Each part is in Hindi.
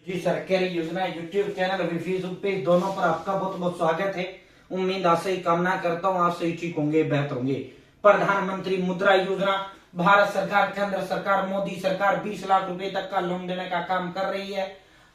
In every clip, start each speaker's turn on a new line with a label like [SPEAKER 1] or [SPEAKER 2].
[SPEAKER 1] जी, सरकारी योजना यूट्यूब चैनल अभी फेसबुक पेज दोनों पर आपका बहुत बहुत स्वागत है। उम्मीद आशा ही कामना करता हूँ आप सही ठीक होंगे, बेहतर होंगे। प्रधानमंत्री मुद्रा योजना, भारत सरकार, केंद्र सरकार, मोदी सरकार 20 लाख रुपए तक का लोन देने का काम कर रही है।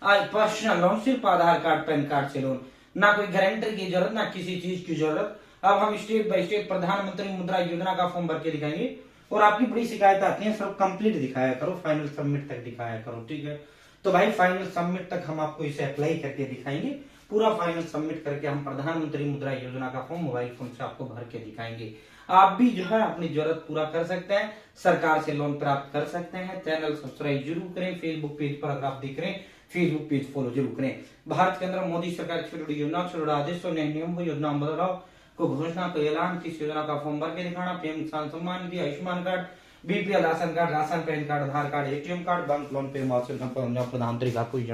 [SPEAKER 1] आज पर्सनल लोन, सिर्फ आधार कार्ड पैन कार्ड से लोन, ना कोई गारंटर की जरूरत, ना किसी चीज की जरूरत। अब हम स्टेप बाय स्टेप प्रधानमंत्री मुद्रा योजना का फॉर्म भर के दिखाएंगे। और आपकी बड़ी शिकायत आती है, सब कंप्लीट दिखाया करो, फाइनल सबमिट तक दिखाया करो, ठीक है। तो भाई फाइनल सबमिट तक हम आपको इसे अप्लाई करके दिखाएंगे। पूरा फाइनल सबमिट करके हम प्रधानमंत्री मुद्रा योजना का फॉर्म मोबाइल फोन से आपको भर के दिखाएंगे। आप भी जो है अपनी जरूरत पूरा कर सकते हैं, सरकार से लोन प्राप्त कर सकते हैं। चैनल सब्सक्राइब जरूर करें। फेसबुक पेज पर अगर आप देख रहे हैं, फेसबुक पेज फॉलो जरूर करें। भारत के अंदर मोदी सरकार की योजना, छोड़ो आदेश और नए नियम को, योजना बदलाव को, घोषणा को, ऐलान किस योजना का फॉर्म भर के दिखाना, PM Kisan Samman Nidhi, Ayushman card, BPL ration card, ration PAN card, Aadhaar card, ATM card, bank loan पे प्रधानमंत्री का कोई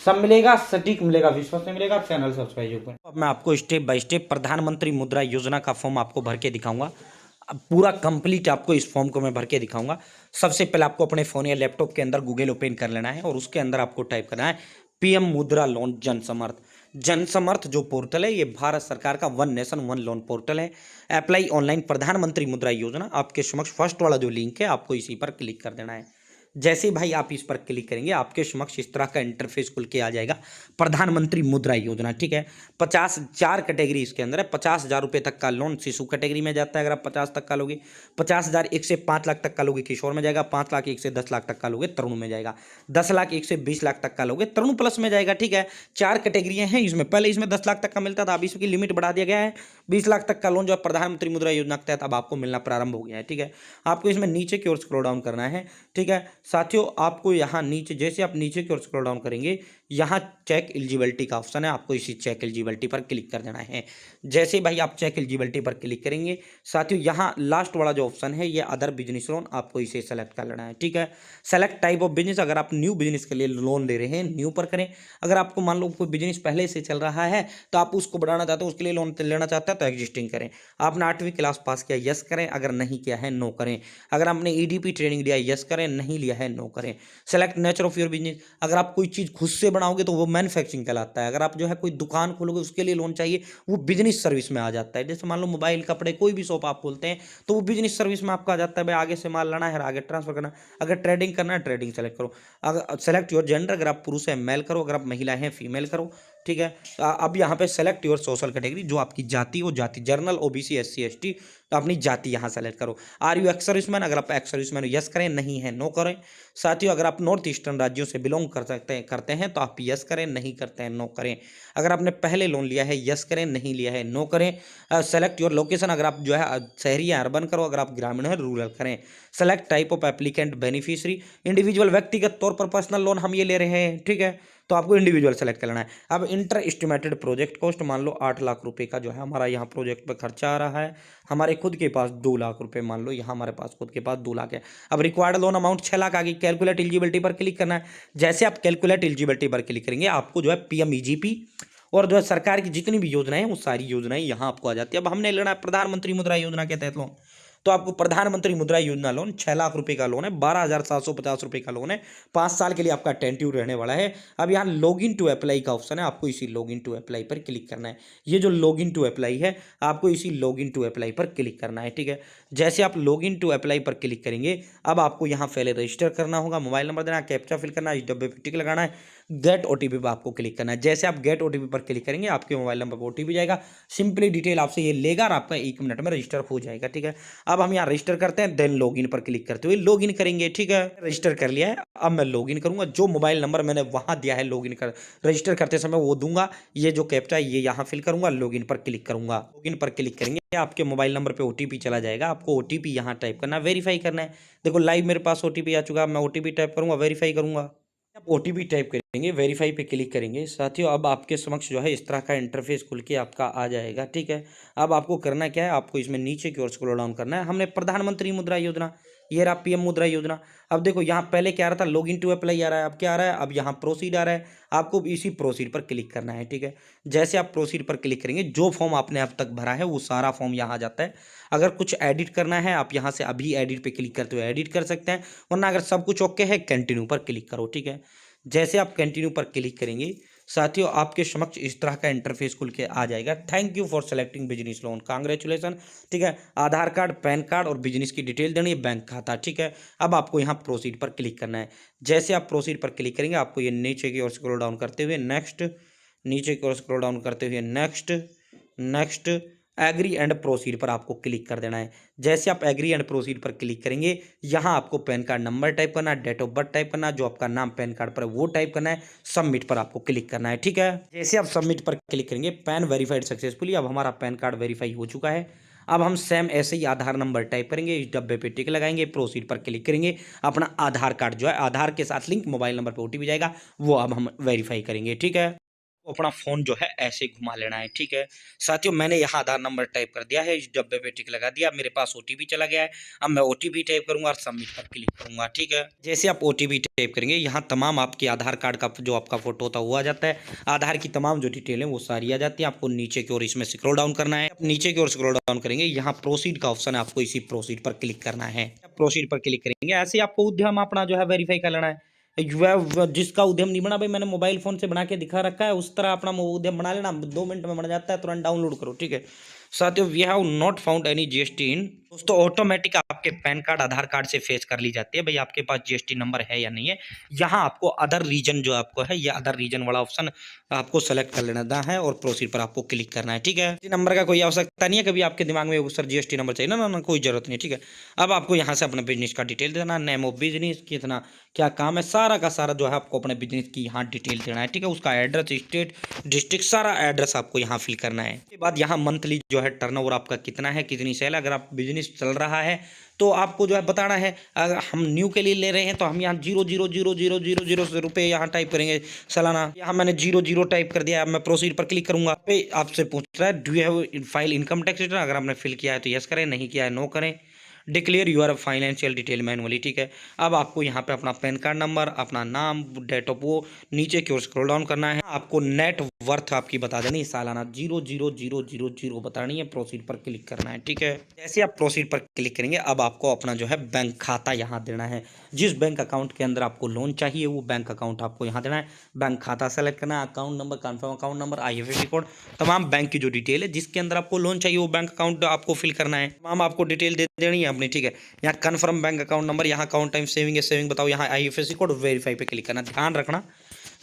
[SPEAKER 1] सब मिलेगा, सटीक मिलेगा, विश्वास में मिलेगा। चैनल सब्सक्राइब करें। अब मैं आपको स्टेप बाय स्टेप प्रधानमंत्री मुद्रा योजना का फॉर्म आपको भर के दिखाऊंगा। अब पूरा कंप्लीट आपको इस फॉर्म को मैं भर के दिखाऊंगा। सबसे पहले आपको अपने फोन या लैपटॉप के अंदर गूगल ओपन कर लेना है और उसके अंदर आपको टाइप करना है पीएम मुद्रा लोन जनसमर्थ। जनसमर्थ जो पोर्टल है, ये भारत सरकार का one nation one loan portal है। अप्लाई ऑनलाइन प्रधानमंत्री मुद्रा योजना, आपके समक्ष फर्स्ट वाला जो लिंक है, आपको इसी पर क्लिक कर देना है। जैसे भाई आप इस पर क्लिक करेंगे, आपके समक्ष इस तरह का इंटरफेस खुल के आ जाएगा। प्रधानमंत्री मुद्रा योजना, ठीक है। 54 कैटेगरी इसके अंदर है। 50,000 रुपये तक का लोन शिशु कैटेगरी में जाता है, अगर आप 50 तक का लोगे। 50,000 1 से 5 लाख तक का लोगे, किशोर में जाएगा। 5 लाख 1 से 10 लाख तक का लोगे, तरुण में जाएगा। 10 लाख 1 से 20 लाख तक का लोगे, तरुण प्लस में जाएगा, ठीक है। 4 कैटेगरियां हैं इसमें। पहले इसमें 10 लाख तक का मिलता था, अब इसकी लिमिट बढ़ा दिया गया है। 20 लाख तक का लोन जो है प्रधानमंत्री मुद्रा योजना के तहत अब आपको मिलना प्रारंभ हो गया है, ठीक है। आपको इसमें नीचे की ओर स्क्रॉल डाउन करना है, ठीक है साथियों। आपको यहाँ नीचे, जैसे आप नीचे की ओर स्क्रॉल डाउन करेंगे, यहाँ चेक एलिजिबिलिटी का ऑप्शन है, आपको इसी चेक एलिजिबिलिटी पर क्लिक कर देना है। जैसे भाई आप चेक एलिजिबिलिटी पर क्लिक करेंगे, साथियों यहाँ लास्ट वाला जो ऑप्शन है, ये अदर बिजनेस लोन, आपको इसे सेलेक्ट कर लेना है, ठीक है। सेलेक्ट टाइप ऑफ बिजनेस, अगर आप न्यू बिजनेस के लिए लोन ले रहे हैं, न्यू पर करें। अगर आपको मान लो कोई बिजनेस पहले से चल रहा है, तो आप उसको बढ़ाना चाहते हो, उसके लिए लोन लेना चाहते हैं, तो एग्जिस्टिंग करें। आपने 8वीं क्लास पास किया, यस करें। अगर नहीं किया है, नो करें। अगर आपने ईडीपी ट्रेनिंग लिया, यस करें। नहीं लिया है, नो करें। Select nature of your business, अगर आप कोई चीज़ खुद से बनाओगे तो वो मैन्युफैक्चरिंग कहलाता है। अगर आप जो है कोई दुकान खोलोगे, उसके लिए लोन चाहिए, वो बिजनेस सर्विस में आ जाता है। जैसे मान लो मोबाइल, कपड़े, कोई भी शॉप आप खोलते हैं, तो वो बिजनेस सर्विस में आपका आ जाता है। भाई आगे से माल लाना है, आगे ट्रांसफर करना। अगर ट्रेडिंग करना है, ट्रेडिंग सेलेक्ट करो। अगर सेलेक्ट योर जेंडर, अगर आप पुरुष हैं मेल करो, अगर आप महिला हैं फीमेल करो, ठीक है। अब यहाँ पे सेलेक्ट योर सोशल कैटेगरी, जो आपकी जाति हो, जाति जनरल, ओबीसी, एससी, एसटी, तो अपनी जाति यहाँ सेलेक्ट करो। आर यू एक्स सर्विसमैन, अगर आप एक्स सर्विसमैन हो, यस करें। नहीं है, नो करें। साथियों अगर आप नॉर्थ ईस्टर्न राज्यों से बिलोंग करते हैं तो आप यस करें। नहीं करते हैं, नो करें। अगर आपने पहले लोन लिया है, यस करें। नहीं लिया है, नो करें। सेलेक्ट योर लोकेशन, अगर आप जो है शहरी या अर्बन करो, अगर आप ग्रामीण है, रूरल करें। Select type of applicant, beneficiary, individual, व्यक्तिगत तौर पर पर्सनल लोन हम ये ले रहे हैं, ठीक है, तो आपको इंडिविजुअल सेलेक्ट करना है। अब इंटर एस्टिमेटेड प्रोजेक्ट कॉस्ट, मान लो 8 लाख रुपए का जो है हमारा यहाँ प्रोजेक्ट पे खर्चा आ रहा है। हमारे खुद के पास 2 लाख रुपए, मान लो यहाँ हमारे पास खुद के पास 2 लाख है। अब रिक्वायर्ड लोन अमाउंट 6 लाख आ गई। कैलकुलेट एलिजिबिलिटी पर क्लिक करना है। जैसे आप कैलकुलेट एलिजिबिलिटी पर क्लिक करेंगे, आपको जो है पीएमईजीपी और जो है सरकार की जितनी भी योजनाएं हैं, वो सारी योजनाएं यहाँ आपको आ जाती है। अब हमने लेना है प्रधानमंत्री मुद्रा योजना के तहत लोन, तो आपको प्रधानमंत्री मुद्रा योजना लोन 6 लाख रुपए का लोन है, 12,750 रुपए का लोन है। 5 साल के लिए आपका टेंट्यू रहने वाला है। अब यहाँ लॉग इन टू अप्लाई का ऑप्शन है, आपको इसी लॉग इन टू अप्लाई पर क्लिक करना है। ये जो लॉग इन टू अप्लाई है, आपको इसी लॉग इन टू अप्लाई पर क्लिक करना है, ठीक है। जैसे आप लॉग इन टू अप्लाई पर क्लिक करेंगे, अब आपको यहाँ पहले रजिस्टर करना होगा, मोबाइल नंबर देना, कैप्चा फिल करना है, इस डब्बे पर टिक लगाना है, गेट ओटीपी पर आपको क्लिक करना है। जैसे आप गेट ओटीपी पर क्लिक करेंगे, आपके मोबाइल नंबर पर ओटीपी जाएगा। सिंपली डिटेल आपसे ये लेगा और आपका 1 मिनट में रजिस्टर हो जाएगा, ठीक है। अब हम यहाँ रजिस्टर करते हैं, देन लॉगिन पर क्लिक करते हुए लॉगिन करेंगे, ठीक है। रजिस्टर कर लिया है, अब मैं लॉगिन करूंगा। जो मोबाइल नंबर मैंने वहां दिया है लॉगिन कर रजिस्टर करते समय, वो दूंगा। ये जो कैप्चा है ये यहाँ फिल करूंगा, लॉगिन पर क्लिक करूंगा। लॉगिन पर क्लिक करेंगे, आपके मोबाइल नंबर पे ओटीपी चला जाएगा। आपको ओटीपी यहाँ टाइप करना, वेरीफाई करना है। देखो लाइव मेरे पास ओटीपी आ चुका है, मैं ओटीपी टाइप करूंगा, वेरीफाई करूंगा। आप ओटीपी टाइप करेंगे, वेरीफाई पे क्लिक करेंगे, साथियों अब आपके समक्ष जो है इस तरह का इंटरफेस खुल के आपका आ जाएगा, ठीक है। अब आपको करना क्या है, आपको इसमें नीचे की ओर स्क्रॉल डाउन करना है। हमने प्रधानमंत्री मुद्रा योजना, ये रहा पीएम मुद्रा योजना। अब देखो यहाँ पहले क्या आ रहा था, लॉग इन टू अप्लाई आ रहा है, अब क्या आ रहा है, अब यहाँ प्रोसीड आ रहा है। आपको इसी प्रोसीड पर क्लिक करना है, ठीक है। जैसे आप प्रोसीड पर क्लिक करेंगे, जो फॉर्म आपने अब तक भरा है वो सारा फॉर्म यहाँ आ जाता है। अगर कुछ एडिट करना है, आप यहाँ से अभी एडिट पे क्लिक करते हुए एडिट कर सकते हैं, वरना अगर सब कुछ ओके है, कंटिन्यू पर क्लिक करो, ठीक है। जैसे आप कंटिन्यू पर क्लिक करेंगे साथियों, आपके समक्ष इस तरह का इंटरफेस खुल के आ जाएगा। Thank you for selecting business loan, congratulation. ठीक है, आधार कार्ड, पैन कार्ड और बिजनेस की डिटेल देनी है, बैंक खाता। ठीक है, अब आपको यहाँ प्रोसीड पर क्लिक करना है। जैसे आप प्रोसीड पर क्लिक करेंगे आपको ये नीचे की ओर स्क्रॉल डाउन करते हुए नेक्स्ट, नीचे की ओर स्क्रॉल डाउन करते हुए next, next, agree and proceed पर आपको क्लिक कर देना है। जैसे आप एग्री एंड प्रोसीड पर क्लिक करेंगे यहाँ आपको पैन कार्ड नंबर टाइप करना है, डेट ऑफ बर्थ टाइप करना है, जो आपका नाम पैन कार्ड पर है वो टाइप करना है, सबमिट पर आपको क्लिक करना है। ठीक है, जैसे आप सबमिट पर क्लिक करेंगे पैन वेरीफाइड सक्सेसफुली, अब हमारा पैन कार्ड वेरीफाई हो चुका है। अब हम सेम ऐसे ही आधार नंबर टाइप करेंगे, इस डब्बे पे टिक लगाएंगे, प्रोसीड पर क्लिक करेंगे, अपना आधार कार्ड जो है आधार के साथ लिंक मोबाइल नंबर पे ओटीपी जाएगा वो अब हम वेरीफाई करेंगे। ठीक है, अपना फोन जो है ऐसे घुमा लेना है। ठीक है साथियों, मैंने यहाँ आधार नंबर टाइप कर दिया है, इस डब्बे पे टिक लगा दिया, मेरे पास ओटीपी चला गया है। अब मैं ओटीपी टाइप करूंगा और सबमिट पर क्लिक करूंगा। ठीक है, जैसे आप ओटीपी टाइप करेंगे यहाँ तमाम आपके आधार कार्ड का जो आपका फोटो होता है वो आ जाता है, आधार की तमाम जो डिटेल है वो सारी आ जाती है। आपको नीचे की ओर इसमें स्क्रॉल डाउन करना है, नीचे की ओर स्क्रॉल डाउन करेंगे यहाँ प्रोसीड का ऑप्शन है, आपको इसी प्रोसीड पर क्लिक करना है। प्रोसीड पर क्लिक करेंगे ऐसे आपको उद्यम अपना जो है वेरीफाई कर लेना है। जिसका उद्यम नहीं बना भाई, मैंने मोबाइल फोन से बना के दिखा रखा है, उस तरह अपना उद्यम बना लेना, 2 मिनट में बन जाता है, तुरंत डाउनलोड करो। ठीक है साथियों, we have not found any GST in, दोस्तों ऑटोमेटिक आपके पैन कार्ड आधार कार्ड से फेच कर ली जाती है भाई आपके पास जीएसटी नंबर है या नहीं है। यहाँ आपको अदर रीजन जो आपको है ये अदर रीजन वाला ऑप्शन आपको सेलेक्ट कर लेना है और प्रोसीड पर आपको क्लिक करना है। ठीक है, नंबर का कोई आवश्यकता नहीं है, कभी आपके दिमाग में सर जीएसटी नंबर चाहिए ना, कोई जरूरत नहीं। ठीक है, अब आपको यहाँ से अपने बिजनेस का डिटेल देना, नेम ऑफ बिजनेस, कितना क्या काम है, सारा का सारा जो है आपको अपने बिजनेस की यहाँ डिटेल देना है। ठीक है, उसका एड्रेस, स्टेट, डिस्ट्रिक्ट, सारा एड्रेस आपको यहाँ फिल करना है। उसके बाद यहाँ मंथली जो है टर्नओवर आपका कितना है, कितनी सेल, अगर आप बिजनेस चल रहा है तो आपको जो है बताना है। अगर हम न्यू के लिए ले रहे हैं तो हम यहाँ 0,000,000 रुपये यहाँ टाइप करेंगे सालाना, यहाँ मैंने 0,0 टाइप कर दिया। अब मैं प्रोसीड पर क्लिक करूंगा, पे आपसे पूछ रहा है do you have file income tax return, अगर आपने फिल किया है तो यस करें, नहीं किया है नो करें। Declare your financial detail manually. ठीक है, अब आपको यहाँ पे अपना पैन कार्ड नंबर, अपना नाम, डेट ऑफ वो नीचे की ओर स्क्रॉल डाउन करना है। आपको नेट वर्थ आपकी बता देनी है सालाना 0,000,000 बतानी है, प्रोसीड पर क्लिक करना है। ठीक है, जैसे आप प्रोसीड पर क्लिक करेंगे अब आपको अपना जो है बैंक खाता यहाँ देना है, जिस बैंक अकाउंट के अंदर आपको लोन चाहिए वो बैंक अकाउंट आपको यहाँ देना है। बैंक खाता सेलेक्ट करना है, account number, confirm account number, IFSC code, तमाम बैंक की जो डिटेल है जिसके अंदर आपको लोन चाहिए वो बैंक अकाउंट आपको फिल करना है, तमाम आपको डिटेल दे देनी है अपनी। ठीक है, यहाँ कन्फर्म बैंक अकाउंट नंबर, यहाँ अकाउंट टाइम सेविंग है सेविंग बताओ, यहाँ IFSC कोड, वेरीफाई पे क्लिक करना। ध्यान रखना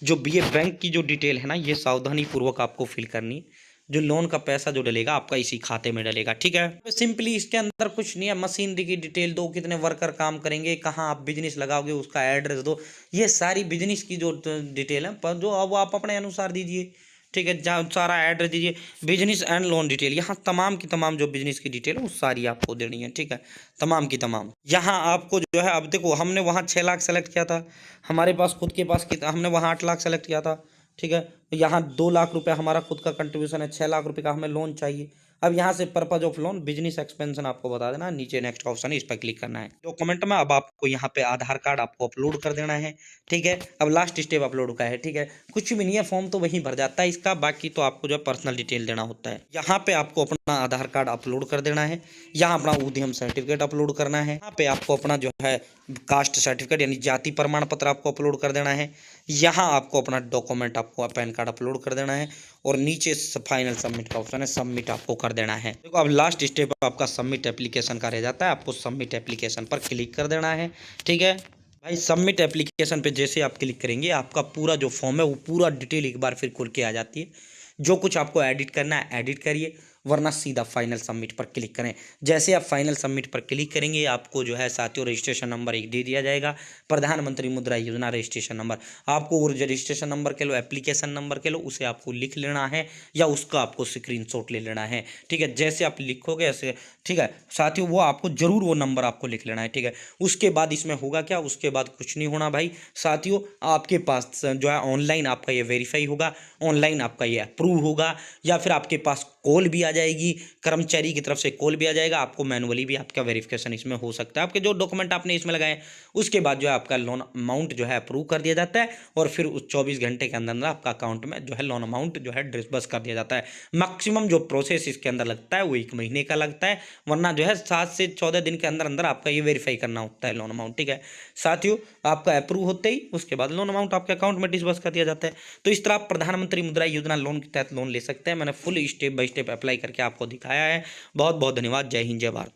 [SPEAKER 1] जो ये बैंक की जो डिटेल है ना ये सावधानी पूर्वक आपको फिल करनी, जो लोन का पैसा जो डलेगा आपका इसी खाते में डलेगा। ठीक है, तो सिंपली इसके अंदर कुछ नहीं है, मशीनरी की डिटेल दो, कितने वर्कर काम करेंगे, कहाँ आप बिजनेस लगाओगे उसका एड्रेस दो, ये सारी बिजनेस की जो डिटेल है पर जो अब आप अपने अनुसार दीजिए। ठीक है, जहाँ सारा एड्रेस दीजिए, बिजनेस एंड लोन डिटेल, यहाँ तमाम की तमाम जो बिजनेस की डिटेल है वो सारी आपको देनी है। ठीक है, तमाम की तमाम यहाँ आपको जो है, अब देखो हमने वहाँ 6 लाख सेलेक्ट किया था, हमारे पास खुद के पास कितना, हमने वहाँ 8 लाख सेलेक्ट किया था। ठीक है, यहाँ 2 लाख रुपए हमारा खुद का कंट्रीब्यूशन है, 6 लाख रुपए का हमें लोन चाहिए। अब यहाँ से purpose of loan business expansion आपको बता देना, नीचे नेक्स्ट ऑप्शन है इस पर क्लिक करना है। डॉक्यूमेंट में अब आपको यहाँ पे आधार कार्ड आपको अपलोड कर देना है। ठीक है, अब लास्ट स्टेप अपलोड का है। ठीक है, कुछ भी नहीं है, फॉर्म तो वहीं भर जाता है इसका, बाकी तो आपको जो पर्सनल डिटेल देना होता है। यहाँ पे आपको अपना आधार कार्ड अपलोड कर देना है, यहाँ अपना उद्यम सर्टिफिकेट अपलोड करना है, यहाँ पे आपको अपना जो है कास्ट सर्टिफिकेट यानी जाति प्रमाण पत्र आपको अपलोड कर देना है, यहाँ आपको अपना डॉक्यूमेंट आपको पैन कार्ड अपलोड कर देना है और नीचे फाइनल सबमिट का ऑप्शन है, सबमिट आपको कर देना है। देखो अब लास्ट स्टेप आपका सबमिट एप्लीकेशन का रह जाता है, आपको सबमिट एप्लीकेशन पर क्लिक कर देना है। ठीक है भाई, सबमिट एप्लीकेशन पे जैसे आप क्लिक करेंगे आपका पूरा जो फॉर्म है वो पूरा डिटेल एक बार फिर खुल के आ जाती है। जो कुछ आपको एडिट करना है एडिट करिए, वरना सीधा फाइनल सबमिट पर क्लिक करें। जैसे आप फाइनल सबमिट पर क्लिक करेंगे आपको जो है साथियों रजिस्ट्रेशन नंबर एक दे दिया जाएगा, प्रधानमंत्री मुद्रा योजना रजिस्ट्रेशन नंबर। आपको वो रजिस्ट्रेशन नंबर के लो, एप्लीकेशन नंबर के लो, उसे आपको लिख लेना है या उसका आपको स्क्रीनशॉट ले लेना है। ठीक है, जैसे आप लिखोगे ऐसे, ठीक है साथियों, वो आपको जरूर वो नंबर आपको लिख लेना है। ठीक है, उसके बाद इसमें होगा क्या, उसके बाद कुछ नहीं होना भाई साथियों, आपके पास जो है ऑनलाइन आपका ये वेरीफाई होगा, ऑनलाइन आपका ये अप्रूव होगा, या फिर आपके पास
[SPEAKER 2] कॉल भी आ जाएगी, कर्मचारी की तरफ से कॉल भी आ जाएगा, आपको मैनुअली भी आपका वेरिफिकेशन इसमें हो सकता है। आपके जो डॉक्यूमेंट आपने इसमें लगाए उसके बाद जो है आपका लोन अमाउंट जो है अप्रूव कर दिया जाता है और फिर उस 24 घंटे के अंदर अंदर आपका अकाउंट में जो है लोन अमाउंट जो है डिसबर्स कर दिया जाता है। मैक्सिमम जो प्रोसेस इसके अंदर लगता है वो 1 महीने का लगता है, वरना जो है 7 से 14 दिन के अंदर अंदर आपका ये वेरीफाई करना होता है लोन अमाउंट। ठीक है साथियों, आपका अप्रूव होते ही उसके बाद लोन अमाउंट आपके अकाउंट में डिसबर्स कर दिया जाता है। तो इस तरह आप प्रधानमंत्री मुद्रा योजना लोन के तहत लोन ले सकते हैं। मैंने full step by step apply करके आपको दिखाया है। बहुत बहुत धन्यवाद। जय हिंद, जय भारत।